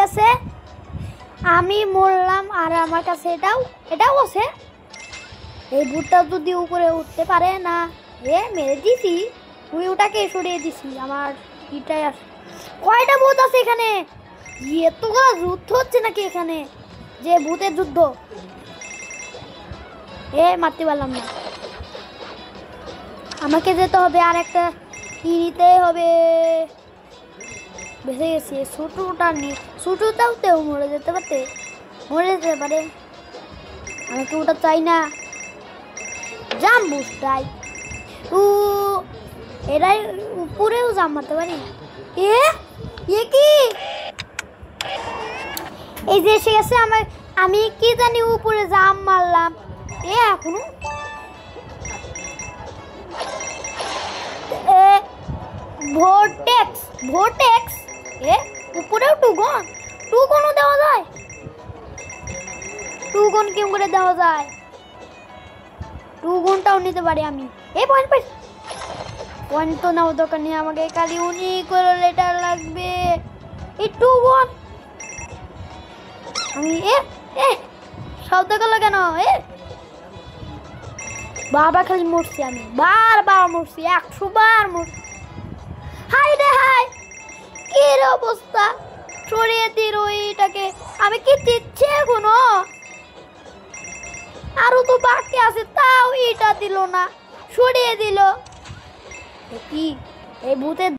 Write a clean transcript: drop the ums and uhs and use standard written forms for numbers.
গেছে, আমি মরলাম আর আমার কাছে এটাও আছে। এই ভূতটা যদি উপরে উঠতে পারে না, মেরে দিছি, তুই ওটাকে সরিয়ে দিছি। আমার এটাই আছে। কয়টা ভূত আছে এখানে? এতগুলো যুদ্ধ হচ্ছে নাকি এখানে? যে ভূতের যুদ্ধ, মারতে পারলাম না। আমাকে যেতে হবে, আর একটা নিতে হবে। বেঁচে গেছি। ছোটটা নিয়ে, ছোটটাও মরে যেতে পারে। আমাকে ওটা চাই না। জাম্বুটাই এরাই উপরেও জাম মারতে পারি। এ কি? এই যে এসে গেছে। আমি কি জানি উপরে জাম মারলাম। এখনো ভোর্টেক্স উপরেও টুগনও দেওয়া যায়। টুগন কেমন করে দেওয়া যায়? টুগনটাও নিতে পারি আমি। পয়েন্ট তো নাও দরকার নেই, আমাকে খালি অনেক লেটার লাগবে। এই টুগন আমি শব্দ করলো কেন? বারবার খালি মরছি, আমি বারবার মরছি, 100 বার মরছি। হাই রে হাই, কি অবস্থা! সরিয়ে দিল এটাকে। আমি কি দিচ্ছে এখনো? আরো তো বাকি আছে, তাও এটা দিল না, সরিয়ে দিল। কি এই ভূতের